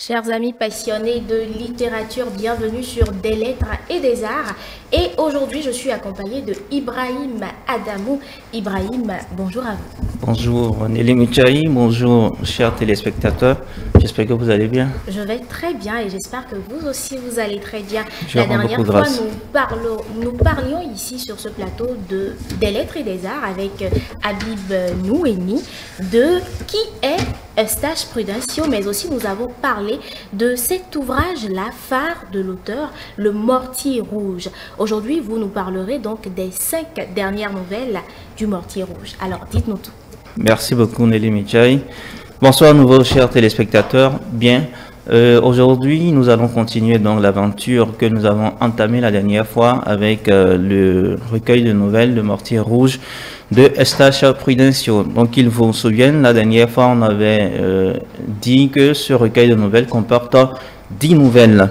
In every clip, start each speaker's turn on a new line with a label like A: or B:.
A: Chers amis passionnés de littérature, bienvenue sur Des Lettres et des Arts. Et aujourd'hui, je suis accompagnée de Ibrahim Adamou. Ibrahim, bonjour à vous.
B: Bonjour Nelly Michaï, bonjour chers téléspectateurs, j'espère que vous allez bien.
A: Je vais très bien et j'espère que vous aussi vous allez très bien.
B: Je
A: La dernière fois,
B: grâce.
A: nous parlions ici sur ce plateau de Des Lettres et des Arts avec Habib Noueni de qui est Eustache Prudencio, mais aussi nous avons parlé de cet ouvrage-là, phare de l'auteur, Le Mortier Rouge. Aujourd'hui, vous nous parlerez donc des 5 dernières nouvelles du Mortier Rouge. Alors, dites-nous tout.
B: Merci beaucoup Nelly Michaï. Bonsoir à nouveau chers téléspectateurs. Bien, aujourd'hui nous allons continuer donc l'aventure que nous avons entamée la dernière fois avec le recueil de nouvelles Le Mortier Rouge de Eustache Prudencio. Donc il vous souvient, la dernière fois on avait dit que ce recueil de nouvelles comporte 10 nouvelles.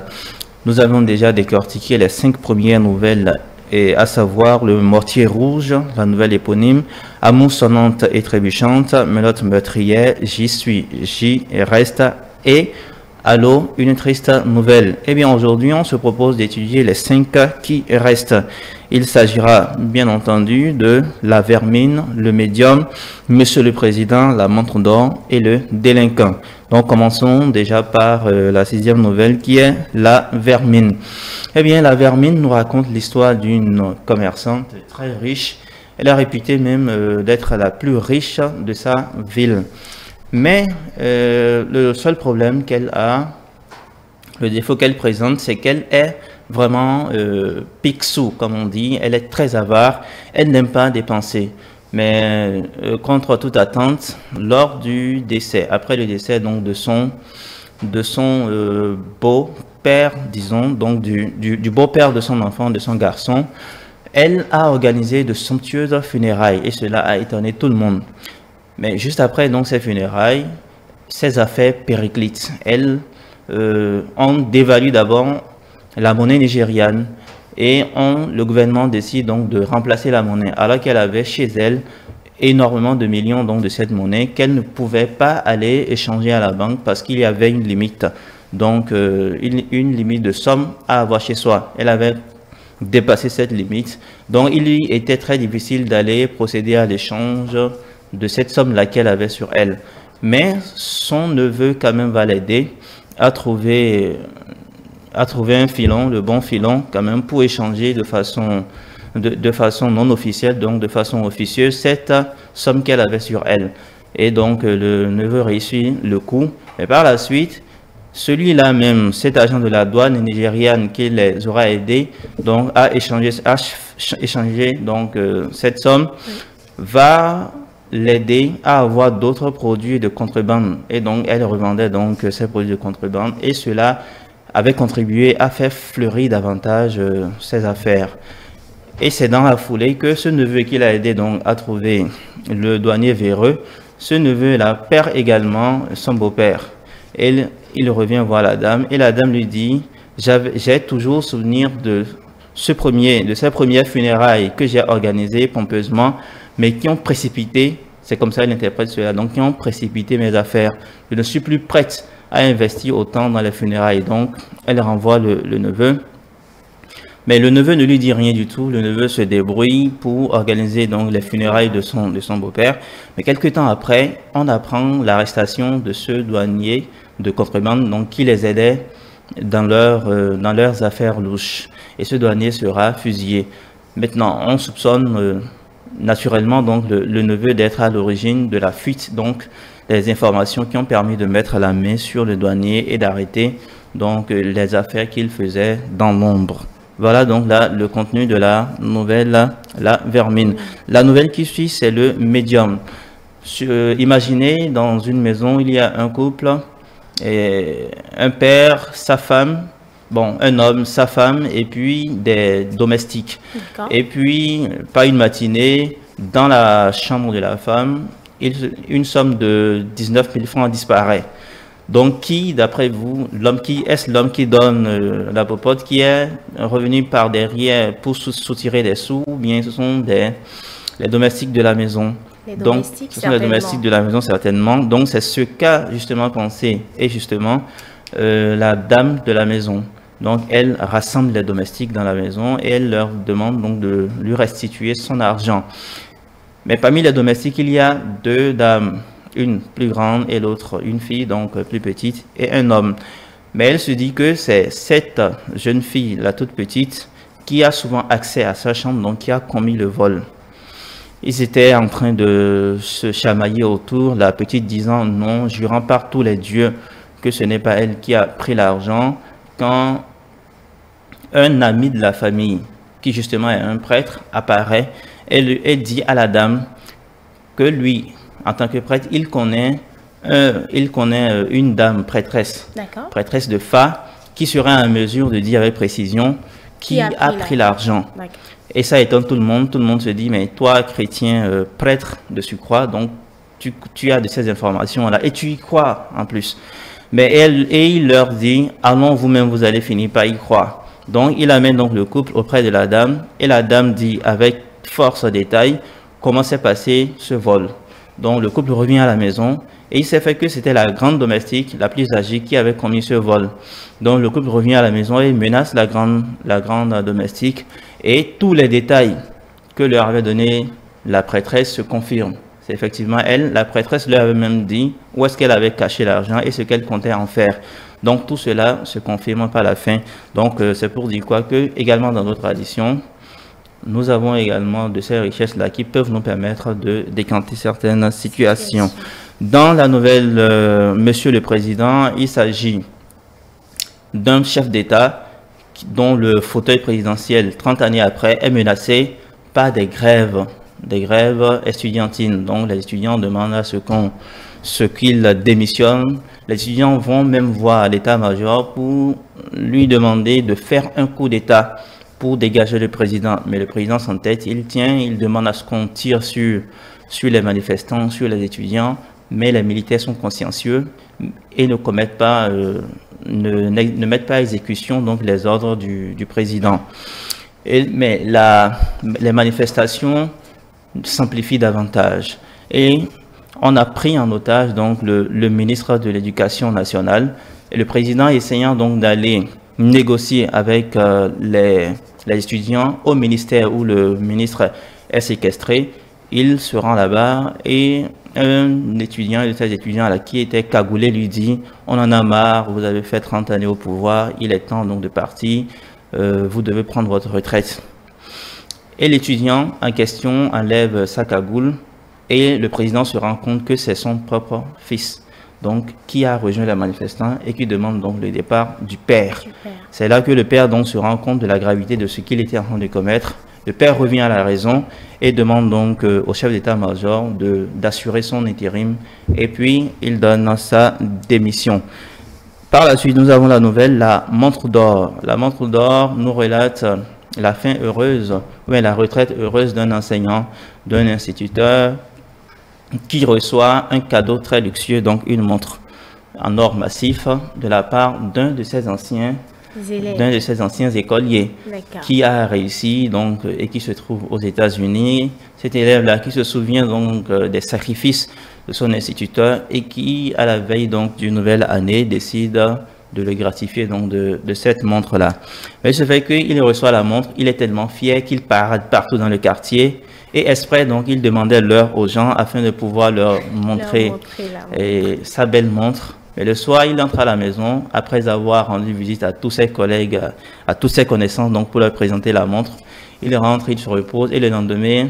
B: Nous avons déjà décortiqué les 5 premières nouvelles, et à savoir Le Mortier Rouge, la nouvelle éponyme, Amour sonnante et trébuchante, Melotte meurtrière, J'y suis, j'y reste et Allô, une triste nouvelle. Eh bien aujourd'hui on se propose d'étudier les 5 qui restent. Il s'agira bien entendu de La Vermine, Le Médium, Monsieur le Président, La Montre d'Or et Le Délinquant. Donc commençons déjà par la 6e nouvelle qui est La Vermine. Eh bien La Vermine nous raconte l'histoire d'une commerçante très riche. Elle est réputée même d'être la plus riche de sa ville. Mais le seul problème qu'elle a, le défaut qu'elle présente, c'est qu'elle est vraiment pique-sous, comme on dit. Elle est très avare, elle n'aime pas dépenser. Mais contre toute attente, lors du décès, après le décès donc de son beau-père, disons, donc du beau-père de son enfant, de son garçon, elle a organisé de somptueuses funérailles et cela a étonné tout le monde. Mais juste après donc ces funérailles, ses affaires périclitent. Elles on dévalue d'abord la monnaie nigériane et le gouvernement décide donc de remplacer la monnaie alors qu'elle avait chez elle énormément de millions donc de cette monnaie qu'elle ne pouvait pas aller échanger à la banque parce qu'il y avait une limite. Donc une limite de somme à avoir chez soi. Elle avait dépassé cette limite. Donc il lui était très difficile d'aller procéder à l'échange de cette somme-là qu'elle avait sur elle. Mais son neveu quand même va l'aider à trouver un filon, le bon filon quand même pour échanger de façon non officielle, donc de façon officieuse, cette somme qu'elle avait sur elle. Et donc le neveu réussit le coup. Et par la suite, celui-là même, cet agent de la douane nigériane qui les aura aidés donc à échanger donc cette somme, va l'aider à avoir d'autres produits de contrebande. Et donc elle revendait donc ces produits de contrebande et cela avait contribué à faire fleurir davantage ses affaires. Et c'est dans la foulée que ce neveu qui l'a aidé donc à trouver le douanier véreux, ce neveu-là perd également son beau-père. Et il revient voir la dame et la dame lui dit « J'ai toujours souvenir de ces premières funérailles que j'ai organisées pompeusement, mais qui ont précipité, c'est comme ça il interprète cela, donc qui ont précipité mes affaires. Je ne suis plus prête à investir autant dans les funérailles. » Donc elle renvoie le neveu. Mais le neveu ne lui dit rien du tout. Le neveu se débrouille pour organiser donc les funérailles de son beau-père. Mais quelques temps après, on apprend l'arrestation de ce douanier de contrebande donc qui les aidait dans leurs affaires louches. Et ce douanier sera fusillé. Maintenant, on soupçonne naturellement donc le neveu d'être à l'origine de la fuite donc des informations qui ont permis de mettre la main sur le douanier et d'arrêter donc les affaires qu'il faisait dans l'ombre. Voilà donc là le contenu de la nouvelle La Vermine. La nouvelle qui suit, c'est Le Médium. Imaginez dans une maison, il y a un couple, et un père, sa femme, bon, un homme, sa femme, et puis des domestiques. Et puis, pas une matinée, dans la chambre de la femme, une somme de 19 000 francs disparaît. Donc, qui, d'après vous, est-ce l'homme qui donne la popote, qui est revenu par derrière pour soutirer des sous, ou bien ce sont les domestiques de la maison? Donc, ce sont les domestiques de la maison, certainement. Donc, c'est ce qu'a justement pensé et justement la dame de la maison. Donc, elle rassemble les domestiques dans la maison et elle leur demande donc de lui restituer son argent. Mais parmi les domestiques, il y a deux dames, une plus grande et l'autre une fille, donc plus petite, et un homme. Mais elle se dit que c'est cette jeune fille, la toute petite, qui a souvent accès à sa chambre, donc qui a commis le vol. Ils étaient en train de se chamailler autour, la petite disant non, jurant par tous les dieux que ce n'est pas elle qui a pris l'argent, quand un ami de la famille, qui justement est un prêtre, apparaît et dit à la dame que lui, en tant que prêtre, il connaît une dame prêtresse de Fa, qui serait en mesure de dire avec précision qui a pris l'argent. Et ça étonne tout le monde. Tout le monde se dit, mais toi, chrétien, prêtre de surcroît, donc tu as de ces informations-là et tu y crois en plus. Mais il leur dit, allons vous-même, vous allez finir par y croire. Donc, il amène donc le couple auprès de la dame et la dame dit avec force détail comment s'est passé ce vol. Donc, le couple revient à la maison et il s'est fait que c'était la grande domestique, la plus âgée, qui avait commis ce vol. Donc, le couple revient à la maison et menace la grande domestique et tous les détails que leur avait donné la prêtresse se confirment. C'est effectivement elle, la prêtresse leur avait même dit où est-ce qu'elle avait caché l'argent et ce qu'elle comptait en faire. Donc tout cela se confirme par la fin. Donc c'est pour dire quoi que également dans notre tradition, nous avons également de ces richesses-là qui peuvent nous permettre de décanter certaines situations. Dans la nouvelle Monsieur le Président, il s'agit d'un chef d'État dont le fauteuil présidentiel, 30 années après, est menacé par des grèves estudiantines. Donc les étudiants demandent à ce qu'il démissionne. Les étudiants vont même voir l'état-major pour lui demander de faire un coup d'État pour dégager le président. Mais le président s'entête, il tient, il demande à ce qu'on tire sur les manifestants, sur les étudiants, mais les militaires sont consciencieux et ne commettent pas, ne mettent pas à exécution donc les ordres du président. Mais les manifestations s'amplifient davantage. Et on a pris en otage donc le ministre de l'Éducation nationale et le président essayant donc d'aller négocier avec les étudiants au ministère où le ministre est séquestré. Il se rend là-bas et un étudiant de ces étudiants là qui était cagoulé lui dit on en a marre, vous avez fait 30 années au pouvoir, il est temps donc de partir, vous devez prendre votre retraite. Et l'étudiant en question enlève sa cagoule et le président se rend compte que c'est son propre fils donc qui a rejoint les manifestants et qui demande donc le départ du père. C'est là que le père donc se rend compte de la gravité de ce qu'il était en train de commettre. Le père revient à la raison et demande donc au chef d'état-major d'assurer son intérim et puis il donne sa démission. Par la suite, nous avons la nouvelle La Montre d'Or. La Montre d'Or nous relate la fin heureuse, ou la retraite heureuse d'un enseignant, d'un instituteur qui reçoit un cadeau très luxueux, donc une montre en or massif de la part d'un de ses anciens écoliers qui a réussi donc et qui se trouve aux États-Unis. Cet élève-là qui se souvient donc des sacrifices de son instituteur et qui, à la veille donc d'une nouvelle année, décide de le gratifier donc de cette montre-là. Mais ce fait qu'il reçoit la montre, il est tellement fier qu'il parade partout dans le quartier et exprès donc il demandait l'heure aux gens afin de pouvoir leur montrer sa belle montre. Et le soir, il entre à la maison après avoir rendu visite à tous ses collègues, à toutes ses connaissances, donc pour leur présenter la montre. Il rentre, il se repose et le lendemain,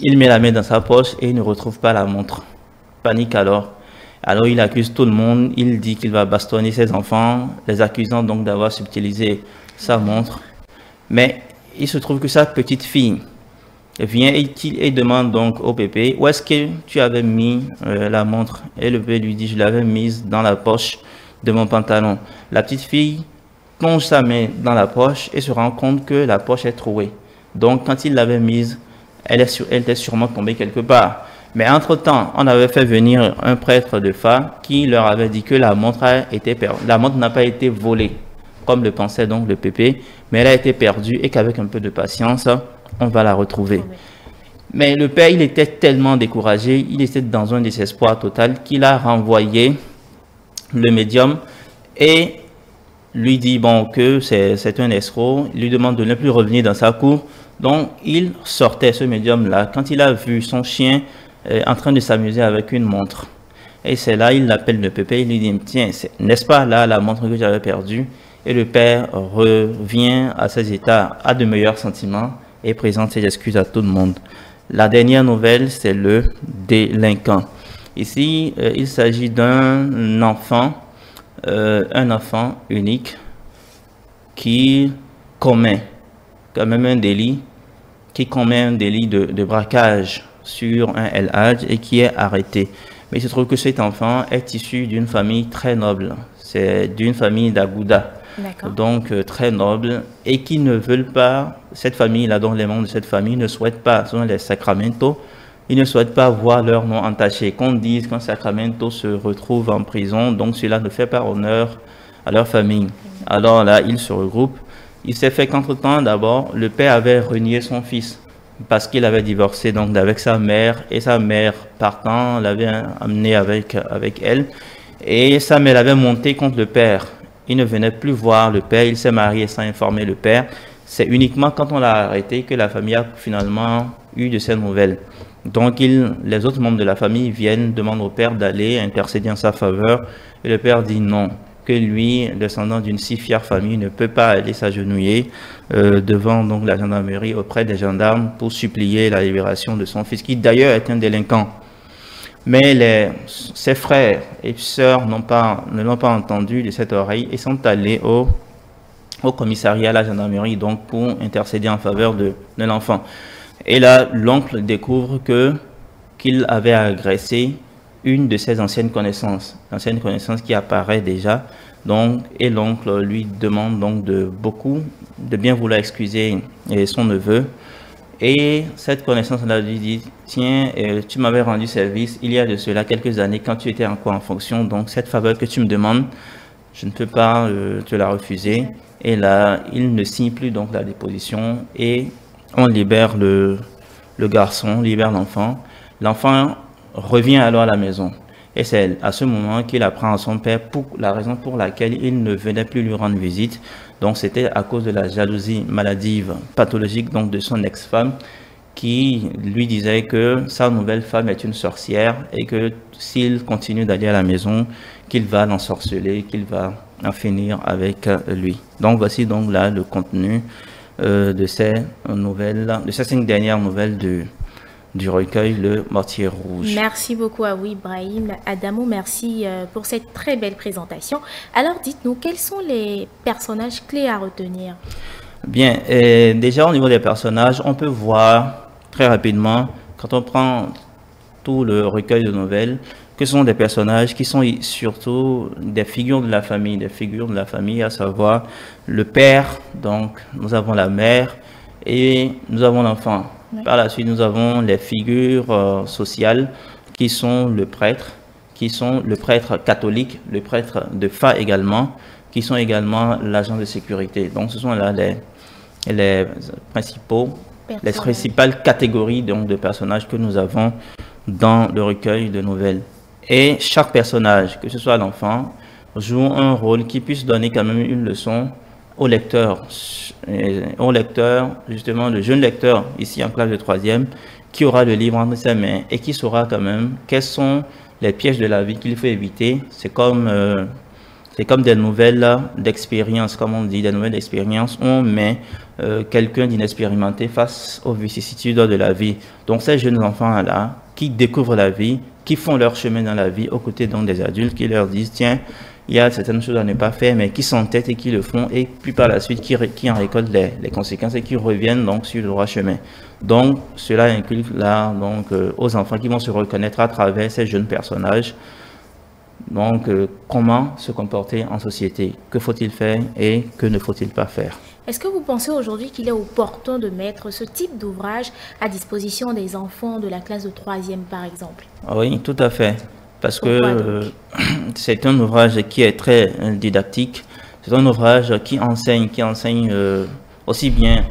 B: il met la main dans sa poche et il ne retrouve pas la montre. Panique alors. Alors il accuse tout le monde, il dit qu'il va bastonner ses enfants, les accusant donc d'avoir subtilisé sa montre. Mais il se trouve que sa petite fille vient et demande donc au pépé où est-ce que tu avais mis la montre. Et le pépé lui dit je l'avais mise dans la poche de mon pantalon. La petite fille plonge sa main dans la poche et se rend compte que la poche est trouée. Donc quand il l'avait mise, elle était sûrement tombée quelque part. Mais entre-temps, on avait fait venir un prêtre de Fa qui leur avait dit que la montre a été perdue. La montre n'a pas été volée, comme le pensait donc le pépé, mais elle a été perdue et qu'avec un peu de patience, on va la retrouver. Mais le père, il était tellement découragé, il était dans un désespoir total qu'il a renvoyé le médium et lui dit bon que c'est un escroc, il lui demande de ne plus revenir dans sa cour. Donc il sortait, ce médium-là, quand il a vu son chien en train de s'amuser avec une montre. Et c'est là, il l'appelle le pépé, il lui dit, tiens, n'est-ce pas là la montre que j'avais perdue? Et le père revient à ses états, a de meilleurs sentiments et présente ses excuses à tout le monde. La dernière nouvelle, c'est le délinquant. Ici, il s'agit d'un enfant, un enfant unique qui commet quand même un délit, de braquage sur un LH et qui est arrêté. Mais il se trouve que cet enfant est issu d'une famille très noble. C'est d'une famille d'Agouda. Donc très noble, et qui ne veulent pas, cette famille-là, dont les membres de cette famille ne souhaitent pas, selon les Sacramento, ils ne souhaitent pas voir leur nom entaché. Qu'on dise qu'un Sacramento se retrouve en prison, donc cela ne fait pas honneur à leur famille. Alors là, ils se regroupent. Il s'est fait qu'entre-temps, d'abord, le père avait renié son fils parce qu'il avait divorcé donc avec sa mère, et sa mère partant l'avait amené avec elle, et sa mère l'avait monté contre le père. Il ne venait plus voir le père, il s'est marié sans informer le père. C'est uniquement quand on l'a arrêté que la famille a finalement eu de ces nouvelles. Donc les autres membres de la famille viennent demander au père d'aller intercéder en sa faveur, et le père dit non, que lui, descendant d'une si fière famille, ne peut pas aller s'agenouiller devant donc la gendarmerie auprès des gendarmes pour supplier la libération de son fils, qui d'ailleurs est un délinquant. Mais ses frères et sœurs ne l'ont pas entendu de cette oreille et sont allés au commissariat à la gendarmerie donc pour intercéder en faveur de l'enfant. Et là, l'oncle découvre qu'il avait agressé une de ses anciennes connaissances qui apparaît déjà. Donc, et l'oncle lui demande donc de bien vouloir excuser son neveu. Et cette connaissance-là lui dit, tiens, tu m'avais rendu service il y a de cela quelques années quand tu étais encore en fonction, donc cette faveur que tu me demandes, je ne peux pas te la refuser. Et là, il ne signe plus donc la déposition et on libère le garçon, libère l'enfant. L'enfant revient alors à la maison. Et c'est à ce moment qu'il apprend à son père pour la raison pour laquelle il ne venait plus lui rendre visite. Donc c'était à cause de la jalousie maladive, pathologique donc de son ex-femme, qui lui disait que sa nouvelle femme est une sorcière et que s'il continue d'aller à la maison, qu'il va l'ensorceler, qu'il va en finir avec lui. Donc voici donc là le contenu de ces 5 dernières nouvelles du recueil Le Mortier Rouge.
A: Merci beaucoup à vous, Ibrahim Adamo, merci pour cette très belle présentation. Alors dites-nous, quels sont les personnages clés à retenir?
B: Bien, déjà au niveau des personnages, on peut voir très rapidement, quand on prend tout le recueil de nouvelles, que ce sont des personnages qui sont surtout des figures de la famille, à savoir le père, donc nous avons la mère et nous avons l'enfant. Par la suite, nous avons les figures sociales qui sont le prêtre catholique, le prêtre de Fa également, qui sont également l'agent de sécurité. Donc, ce sont là les principales catégories donc, de personnages que nous avons dans le recueil de nouvelles. Et chaque personnage, que ce soit l'enfant, joue un rôle qui puisse donner quand même une leçon au lecteur, justement le jeune lecteur ici en classe de 3e, qui aura le livre entre ses mains et qui saura quand même quels sont les pièges de la vie qu'il faut éviter. C'est comme des nouvelles d'expérience, comme on dit, des nouvelles d'expérience. On met quelqu'un d'inexpérimenté face aux vicissitudes de la vie. Donc ces jeunes enfants-là, qui découvrent la vie, qui font leur chemin dans la vie, aux côtés donc des adultes qui leur disent, tiens, il y a certaines choses à ne pas faire, mais qui s'entêtent et qui le font, et puis par la suite qui en récoltent les conséquences et qui reviennent donc sur le droit chemin. Donc cela inclut là donc aux enfants qui vont se reconnaître à travers ces jeunes personnages. Donc comment se comporter en société, que faut-il faire et que ne faut-il pas faire.
A: Est-ce que vous pensez aujourd'hui qu'il est opportun de mettre ce type d'ouvrage à disposition des enfants de la classe de 3e par exemple?
B: Oui, tout à fait. Parce que c'est un ouvrage qui est très didactique, c'est un ouvrage qui enseigne aussi bien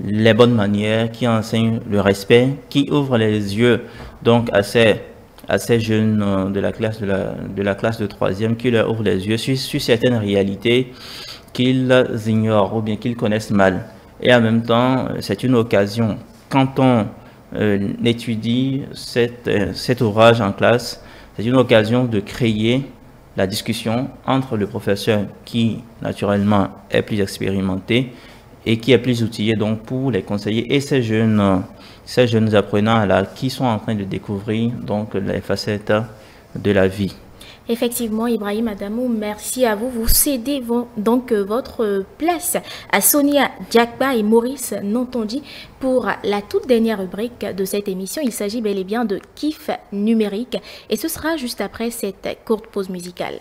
B: les bonnes manières, qui enseigne le respect, qui ouvre les yeux donc à ces jeunes de la classe de 3e, qui leur ouvre les yeux sur certaines réalités qu'ils ignorent ou bien qu'ils connaissent mal. Et en même temps, c'est une occasion, quand on étudie cet ouvrage en classe, c'est une occasion de créer la discussion entre le professeur qui, naturellement, est plus expérimenté et qui est plus outillé donc pour les conseiller et ces jeunes apprenants là qui sont en train de découvrir donc les facettes de la vie.
A: Effectivement, Ibrahim Adamou, merci à vous. Vous cédez donc votre place à Sonia Djakba et Maurice Nantondi pour la toute dernière rubrique de cette émission. Il s'agit bel et bien de Kiff numérique et ce sera juste après cette courte pause musicale.